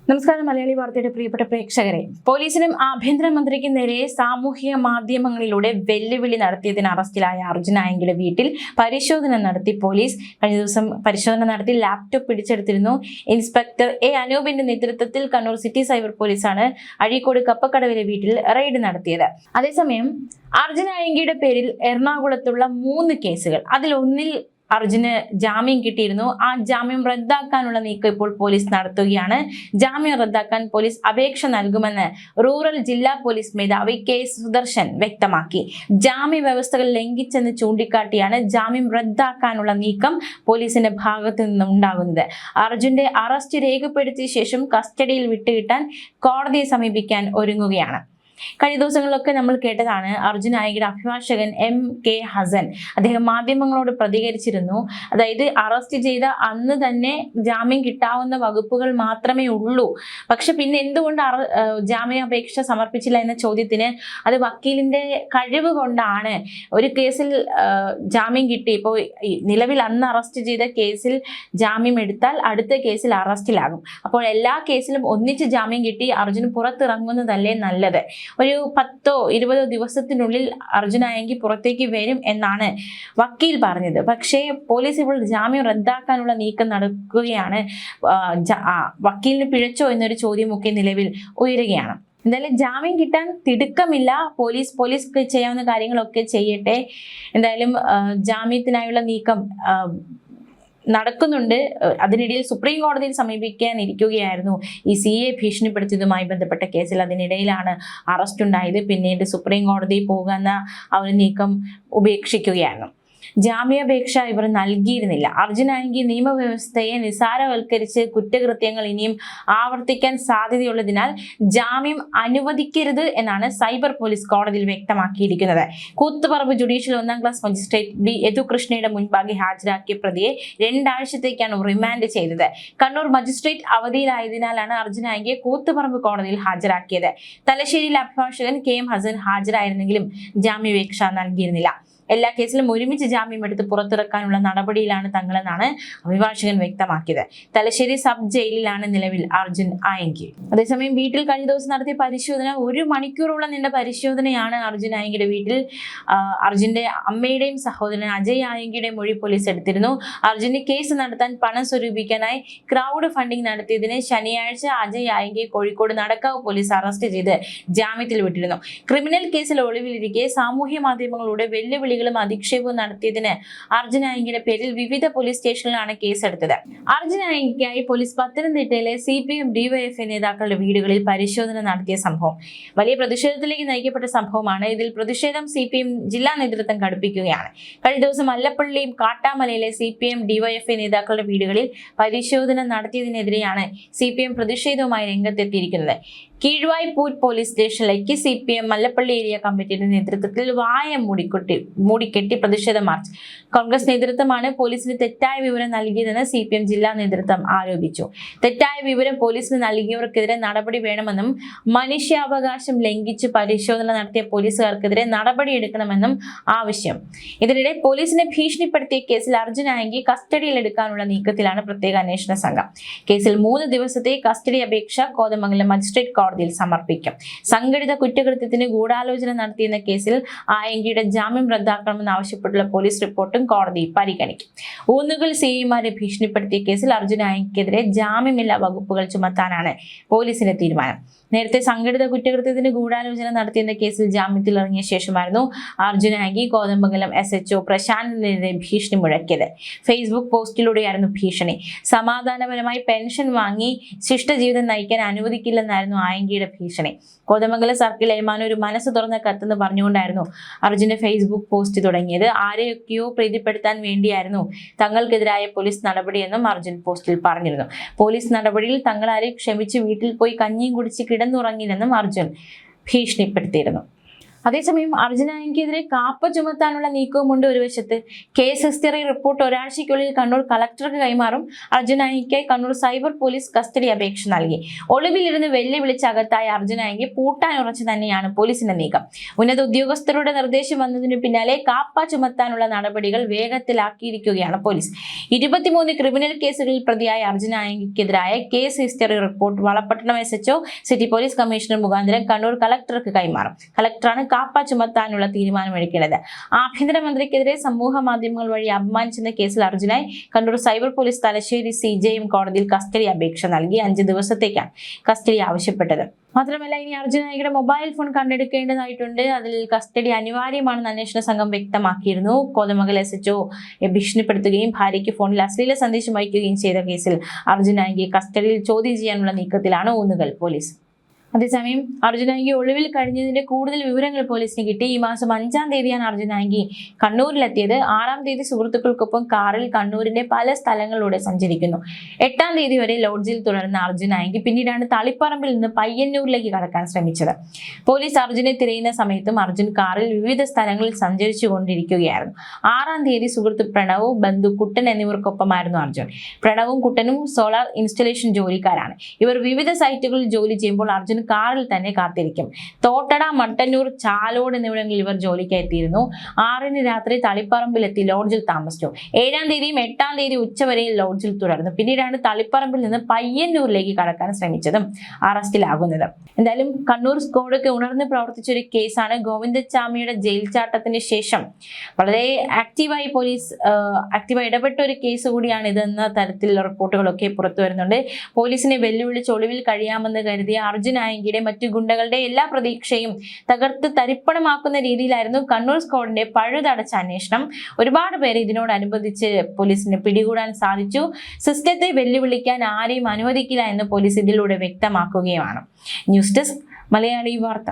നമസ്കാരം. മലയാളി വാർത്തയുടെ പ്രിയപ്പെട്ട പ്രേക്ഷകരെ, പോലീസിനും ആഭ്യന്തരമന്ത്രിക്കും നേരെ സാമൂഹിക മാധ്യമങ്ങളിലൂടെ വെല്ലുവിളി നടത്തിയതിന് അറസ്റ്റിലായ അർജുൻ ആയങ്കിയുടെ വീട്ടിൽ പരിശോധന നടത്തി പോലീസ്. കഴിഞ്ഞ ദിവസം പരിശോധന നടത്തി ലാപ്ടോപ്പ് പിടിച്ചെടുത്തിരുന്നു. ഇൻസ്പെക്ടർ എ അനൂപിന്റെ നേതൃത്വത്തിൽ കണ്ണൂർ സിറ്റി സൈബർ പോലീസാണ് അഴീക്കോട് കപ്പക്കടവിലെ വീട്ടിൽ റെയ്ഡ് നടത്തിയത്. അതേസമയം അർജുൻ ആയങ്കിയുടെ പേരിൽ എറണാകുളത്തുള്ള 3 കേസുകൾ, അതിലൊന്നിൽ അർജുന് ജാമ്യം കിട്ടിയിരുന്നു. ആ ജാമ്യം റദ്ദാക്കാനുള്ള നീക്കം ഇപ്പോൾ പോലീസ് നടത്തുകയാണ്. ജാമ്യം റദ്ദാക്കാൻ പോലീസ് അപേക്ഷ നൽകുമെന്ന് റൂറൽ ജില്ലാ പോലീസ് മേധാവി കെ സുദർശൻ വ്യക്തമാക്കി. ജാമ്യ വ്യവസ്ഥകൾ ലംഘിച്ചെന്ന് ചൂണ്ടിക്കാട്ടിയാണ് ജാമ്യം റദ്ദാക്കാനുള്ള നീക്കം പോലീസിന്റെ ഭാഗത്തു നിന്നും ഉണ്ടാകുന്നത്. അർജുന്റെ അറസ്റ്റ് രേഖപ്പെടുത്തിയ ശേഷം കസ്റ്റഡിയിൽ വിട്ടുകിട്ടാൻ കോടതിയെ സമീപിക്കാൻ ഒരുങ്ങുകയാണ്. കഴിഞ്ഞ ദിവസങ്ങളിലൊക്കെ നമ്മൾ കേട്ടതാണ് അർജുൻ ആയങ്കിയുടെ അഭിഭാഷകൻ MK ഹസൻ. അദ്ദേഹം മാധ്യമങ്ങളോട് പ്രതികരിച്ചിരുന്നു. അതായത് അറസ്റ്റ് ചെയ്ത അന്ന് തന്നെ ജാമ്യം കിട്ടാവുന്ന വകുപ്പുകൾ മാത്രമേ ഉള്ളൂ, പക്ഷെ പിന്നെ എന്തുകൊണ്ട് ജാമ്യാപേക്ഷ സമർപ്പിച്ചില്ല എന്ന ചോദ്യത്തിന് അത് വക്കീലിന്റെ കഴിവ് കൊണ്ടാണ്. ഒരു കേസിൽ ജാമ്യം കിട്ടി, ഇപ്പോൾ നിലവിൽ അന്ന് അറസ്റ്റ് ചെയ്ത കേസിൽ ജാമ്യം എടുത്താൽ അടുത്ത കേസിൽ അറസ്റ്റിലാകും. അപ്പോൾ എല്ലാ കേസിലും ഒന്നിച്ച് ജാമ്യം കിട്ടി അർജുൻ പുറത്തിറങ്ങുന്നതല്ലേ നല്ലത്. ഒരു 10-20 ദിവസത്തിനുള്ളിൽ അർജുൻ ആയങ്കി പുറത്തേക്ക് വരും എന്നാണ് വക്കീൽ പറഞ്ഞത്. പക്ഷേ പോലീസ് ഇപ്പോൾ ജാമ്യം റദ്ദാക്കാനുള്ള നീക്കം നടക്കുകയാണ്. വക്കീലിന് പിഴച്ചോ എന്നൊരു ചോദ്യമൊക്കെ നിലവിൽ ഉയരുകയാണ്. എന്തായാലും ജാമ്യം കിട്ടാൻ തിടുക്കമില്ല. പോലീസ് ചെയ്യാവുന്ന കാര്യങ്ങളൊക്കെ ചെയ്യട്ടെ. എന്തായാലും ജാമ്യത്തിനായുള്ള നീക്കം നടക്കുന്നുണ്ട്. അതിനിടയിൽ സുപ്രീം കോടതിയിൽ സമീപിക്കാൻ ഇരിക്കുകയായിരുന്നു ഈ CA ഭീഷണിപ്പെടുത്തിയതുമായി ബന്ധപ്പെട്ട കേസിൽ. അതിനിടയിലാണ് അറസ്റ്റ് ഉണ്ടായത്. പിന്നീട് സുപ്രീം കോടതിയിൽ പോകുന്ന ആ ഒരു നീക്കം ഉപേക്ഷിക്കുകയായിരുന്നു. ജാമ്യാപേക്ഷ ഇവർ നൽകിയിരുന്നില്ല. അർജുൻ ആയങ്കി നിയമവ്യവസ്ഥയെ നിസാരവൽക്കരിച്ച് കുറ്റകൃത്യങ്ങൾ ഇനിയും ആവർത്തിക്കാൻ സാധ്യതയുള്ളതിനാൽ ജാമ്യം അനുവദിക്കരുത് എന്നാണ് സൈബർ പോലീസ് കോടതിയിൽ വ്യക്തമാക്കിയിരിക്കുന്നത്. കൂത്തുപറമ്പ് ജുഡീഷ്യൽ 1ാം ക്ലാസ് മജിസ്ട്രേറ്റ് B യദുകൃഷ്ണയുടെ മുൻപാകെ ഹാജരാക്കിയ പ്രതിയെ 2 ആഴ്ചത്തേക്കാണ് റിമാൻഡ് ചെയ്തത്. കണ്ണൂർ മജിസ്ട്രേറ്റ് അവധിയിലായതിനാലാണ് അർജുൻ ആയങ്കിയെ കൂത്തുപറമ്പ് കോടതിയിൽ ഹാജരാക്കിയത്. തലശ്ശേരിയിലെ അഭിഭാഷകൻ KM ഹസൻ ഹാജരായിരുന്നെങ്കിലും ജാമ്യാപേക്ഷ നൽകിയിരുന്നില്ല. എല്ലാ കേസിലും ഒരുമിച്ച് ജാമ്യം എടുത്ത് പുറത്തിറക്കാനുള്ള നടപടിയിലാണ് തങ്ങളെന്നാണ് അഭിഭാഷകൻ വ്യക്തമാക്കിയത്. തലശ്ശേരി സബ് ജയിലിലാണ് നിലവിൽ അർജുൻ ആയങ്കി. അതേസമയം വീട്ടിൽ കഴിഞ്ഞ ദിവസം നടത്തിയ പരിശോധന 1 മണിക്കൂറോളം നീണ്ട പരിശോധനയാണ് അർജുൻ ആയങ്കിയുടെ വീട്ടിൽ. അർജുന്റെ അമ്മയുടെയും സഹോദരൻ അജയ് ആയങ്കിയുടെയും മൊഴി പോലീസ് എടുത്തിരുന്നു. അർജുന് കേസ് നടത്താൻ പണം സ്വരൂപിക്കാനായി ക്രൗഡ് ഫണ്ടിംഗ് നടത്തിയതിന് ശനിയാഴ്ച അജയ് ആയങ്കിയെ കോഴിക്കോട് നടക്കാവ് പോലീസ് അറസ്റ്റ് ചെയ്ത് ജാമ്യത്തിൽ വിട്ടിരുന്നു. ക്രിമിനൽ കേസിൽ ഒളിവിലിരിക്കെ സാമൂഹ്യ മാധ്യമങ്ങളുടെ വെല്ലുവിളി അധിക്ഷേപവും നടത്തിയതിന് അർജുൻ ആയങ്കിയുടെ പേരിൽ വിവിധ പോലീസ് സ്റ്റേഷനിലാണ് കേസെടുത്തത്. അർജുൻ ആയങ്കിക്കായി പോലീസ് പത്തനംതിട്ടയിലെ CPM DYFI നേതാക്കളുടെ വീടുകളിൽ പരിശോധന നടത്തിയ സംഭവം വലിയ പ്രതിഷേധത്തിലേക്ക് നയിക്കപ്പെട്ട സംഭവമാണ്. ഇതിൽ പ്രതിഷേധം CPM ജില്ലാ നേതൃത്വം കടുപ്പിക്കുകയാണ്. കഴിഞ്ഞ ദിവസം മല്ലപ്പള്ളിയും കാട്ടാമലയിലെ CPM DYFI നേതാക്കളുടെ വീടുകളിൽ പരിശോധന നടത്തിയതിനെതിരെയാണ് CPM പ്രതിഷേധവുമായി രംഗത്തെത്തിയിരിക്കുന്നത്. കീഴ്വായ്പൂർ പോലീസ് സ്റ്റേഷനിലേക്ക് CPM മല്ലപ്പള്ളി ഏരിയ കമ്മിറ്റിയുടെ നേതൃത്വത്തിൽ വായ മൂടിക്കെട്ടി പ്രതിഷേധ മാർച്ച്. കോൺഗ്രസ് നേതൃത്വമാണ് പോലീസിന് തെറ്റായ വിവരം നൽകിയതെന്ന് CPM ജില്ലാ നേതൃത്വം ആരോപിച്ചു. തെറ്റായ വിവരം പോലീസിന് നൽകിയവർക്കെതിരെ നടപടി വേണമെന്നും മനുഷ്യാവകാശം ലംഘിച്ച് പരിശോധന നടത്തിയ പോലീസുകാർക്കെതിരെ നടപടിയെടുക്കണമെന്നും ആവശ്യം. ഇതിനിടെ പോലീസിനെ ഭീഷണിപ്പെടുത്തിയ കേസിൽ അർജുൻ ആയങ്കി കസ്റ്റഡിയിലെടുക്കാനുള്ള നീക്കത്തിലാണ് പ്രത്യേക അന്വേഷണ സംഘം. കേസിൽ 3 ദിവസത്തെ കസ്റ്റഡി അപേക്ഷ കോതമംഗലം മജിസ്ട്രേറ്റ് കോടതിയിൽ സമർപ്പിക്കും. സംഘടിത കുറ്റകൃത്യത്തിന് ഗൂഢാലോചന നടത്തിയെന്ന കേസിൽ ആയങ്കിയുടെ ജാമ്യം റദ്ദാക്കണമെന്ന് ആവശ്യപ്പെട്ടുള്ള പോലീസ് റിപ്പോർട്ടും കോടതി പരിഗണിക്കും. ഊന്നുകൽ CIമാരെ ഭീഷണിപ്പെടുത്തിയ കേസിൽ അർജുൻ ആയങ്കിക്കെതിരെ ജാമ്യമില്ലാ വകുപ്പുകൾ ചുമത്താനാണ് പോലീസിന്റെ തീരുമാനം. നേരത്തെ സംഘടിത കുറ്റകൃത്യത്തിന് ഗൂഢാലോചന നടത്തിയെന്ന കേസിൽ ജാമ്യത്തിൽ ഇറങ്ങിയ ശേഷമായിരുന്നു അർജുൻ ആയങ്കി കോതമംഗലം SHO പ്രശാന്തിനെതിരെ ഭീഷണി മുഴക്കിയത്. ഫേസ്ബുക്ക് പോസ്റ്റിലൂടെയായിരുന്നു ഭീഷണി. സമാധാനപരമായി പെൻഷൻ വാങ്ങി ശിഷ്ടജീവിതം നയിക്കാൻ അനുവദിക്കില്ലെന്നായിരുന്നു ആയങ്കിയുടെ ഭീഷണി. കോതമംഗലം സർക്കിൾ ഏമാൻ ഒരു മനസ്സ് തുറന്ന കത്തെന്ന് പറഞ്ഞുകൊണ്ടായിരുന്നു അർജുന്റെ ഫേസ്ബുക്ക് പോസ്റ്റ് തുടങ്ങിയത്. ആരെയൊക്കെയോ പ്രീതിപ്പെടുത്താൻ വേണ്ടിയായിരുന്നു തങ്ങൾക്കെതിരായ പോലീസ് നടപടിയെന്നും അർജുൻ പോസ്റ്റിൽ പറഞ്ഞിരുന്നു. പോലീസ് നടപടിയിൽ തങ്ങളാരെ ക്ഷമിച്ച് വീട്ടിൽ പോയി കഞ്ഞിയും കുടിച്ച് കിടന്നുറങ്ങില്ലെന്നും അർജുൻ ഭീഷണിപ്പെടുത്തിയിരുന്നു. അതേസമയം അർജുനായിക്കെതിരെ കാപ്പ ചുമത്താനുള്ള നീക്കവുമുണ്ട്. ഒരു വശത്ത് കേസ് ഹിസ്റ്ററി റിപ്പോർട്ട് ഒരാഴ്ചയ്ക്കുള്ളിൽ കണ്ണൂർ കളക്ടർക്ക് കൈമാറും. അർജുനായിക്ക് കണ്ണൂർ സൈബർ പോലീസ് കസ്റ്റഡി അപേക്ഷ നൽകി. ഒളിവിലിരുന്ന് വെല്ലുവിളിച്ച് അകത്തായ അർജുനായിക്ക് പൂട്ടാനുറച്ച് തന്നെയാണ് പോലീസിന്റെ നീക്കം. ഉന്നത ഉദ്യോഗസ്ഥരുടെ നിർദ്ദേശം വന്നതിനു പിന്നാലെ കാപ്പ ചുമത്താനുള്ള നടപടികൾ വേഗത്തിലാക്കിയിരിക്കുകയാണ് പോലീസ്. 23 ക്രിമിനൽ കേസുകളിൽ പ്രതിയായ അർജുനായിക്കെതിരായ case history report Valapattanam SHO city police commissioner മുഖാന്തരം കണ്ണൂർ കളക്ടർക്ക് കൈമാറും. കളക്ടറാണ് കാപ്പ ചുമത്താനുള്ള തീരുമാനമെടുക്കേണ്ടത്. ആഭ്യന്തരമന്ത്രിക്കെതിരെ സമൂഹ മാധ്യമങ്ങൾ വഴി അപമാനിച്ചെന്ന കേസിൽ അർജുനായി Kannur cyber police Thalassery CJM കോടതിയിൽ കസ്റ്റഡി അപേക്ഷ നൽകി. 5 ദിവസത്തേക്കാണ് കസ്റ്റഡി ആവശ്യപ്പെട്ടത്. മാത്രമല്ല, ഇനി അർജുനായിയുടെ മൊബൈൽ ഫോൺ കണ്ടെടുക്കേണ്ടതായിട്ടുണ്ട്. അതിൽ കസ്റ്റഡി അനിവാര്യമാണെന്ന് അന്വേഷണ സംഘം വ്യക്തമാക്കിയിരുന്നു. കോതമംഗൽ SHO ഭീഷണിപ്പെടുത്തുകയും ഭാര്യയ്ക്ക് ഫോണിൽ അശ്ലീല സന്ദേശം അയക്കുകയും ചെയ്ത കേസിൽ അർജുനായിയെ കസ്റ്റഡിയിൽ ചോദ്യം ചെയ്യാനുള്ള നീക്കത്തിലാണ് ഊന്നുകൽ പോലീസ്. അതേസമയം അർജുനായിക്ക് ഒളിവിൽ കഴിഞ്ഞതിന്റെ കൂടുതൽ വിവരങ്ങൾ പോലീസിന് കിട്ടി. ഈ മാസം 5-ാം തീയതിയാണ് അർജുനായി കണ്ണൂരിലെത്തിയത്. 6-ാം തീയതി സുഹൃത്തുക്കൾക്കൊപ്പം കാറിൽ കണ്ണൂരിന്റെ പല സ്ഥലങ്ങളിലൂടെ സഞ്ചരിക്കുന്നു. 8-ാം തീയതി വരെ ലോഡ്ജിൽ തുടർന്ന അർജുനായി പിന്നീടാണ് തളിപ്പറമ്പിൽ നിന്ന് പയ്യന്നൂരിലേക്ക് കടക്കാൻ ശ്രമിച്ചത്. പോലീസ് അർജുനെ തിരയുന്ന സമയത്തും അർജുൻ കാറിൽ വിവിധ സ്ഥലങ്ങളിൽ സഞ്ചരിച്ചു കൊണ്ടിരിക്കുകയായിരുന്നു. 6-ാം തീയതി സുഹൃത്ത് പ്രണവ്, ബന്ധു കുട്ടൻ എന്നിവർക്കൊപ്പമായിരുന്നു അർജുൻ. പ്രണവും കുട്ടനും സോളാർ ഇൻസ്റ്റലേഷൻ ജോലിക്കാരാണ്. ഇവർ വിവിധ സൈറ്റുകളിൽ ജോലി ചെയ്യുമ്പോൾ അർജുൻ കാറിൽ തന്നെ കാത്തിരിക്കും. തോട്ടട, മട്ടന്നൂർ, ചാലോട് എന്നിവിടങ്ങളിൽ ഇവർ ജോലിക്ക് എത്തിയിരുന്നു. 6-ന് രാത്രി തളിപ്പറമ്പിലെത്തി ലോഡ്ജിൽ താമസിച്ചു. 7-ാം തീയതിയും 8-ാം തീയതി ഉച്ചവരെയും ലോഡ്ജിൽ തുടർന്നു. പിന്നീടാണ് തളിപ്പറമ്പിൽ നിന്ന് പയ്യന്നൂരിലേക്ക് കടക്കാൻ ശ്രമിച്ചതും അറസ്റ്റിലാകുന്നത്. എന്തായാലും കണ്ണൂർ സ്ക്വാഡൊക്കെ ഉണർന്ന് പ്രവർത്തിച്ച ഒരു കേസാണ്. ഗോവിന്ദച്ചാമിയുടെ ജയിൽ ചാട്ടത്തിന് ശേഷം വളരെ ആക്റ്റീവായി പോലീസ് ഇടപെട്ട ഒരു കേസ് കൂടിയാണ് ഇതെന്ന തരത്തിലുള്ള റിപ്പോർട്ടുകളൊക്കെ പുറത്തു വരുന്നുണ്ട്. പോലീസിനെ വെല്ലുവിളിച്ച് ഒളിവിൽ കഴിയാമെന്ന് കരുതിയ അർജുനായി മറ്റു ഗുണ്ടകളുടെ എല്ലാ പ്രതീക്ഷയും തകർത്ത് തരിപ്പണമാക്കുന്ന രീതിയിലായിരുന്നു കണ്ണൂർ സ്ക്വാഡിന്റെ പഴുതടച്ച അന്വേഷണം. ഒരുപാട് പേര് ഇതിനോടനുബന്ധിച്ച് പോലീസിന് പിടികൂടാൻ സാധിച്ചു. സിസ്റ്റത്തെ വെല്ലുവിളിക്കാൻ ആരെയും അനുവദിക്കില്ല എന്ന് പോലീസ് ഇതിലൂടെ വ്യക്തമാക്കുകയുമാണ്. ന്യൂസ് ഡെസ്ക് മലയാളി വാർത്ത.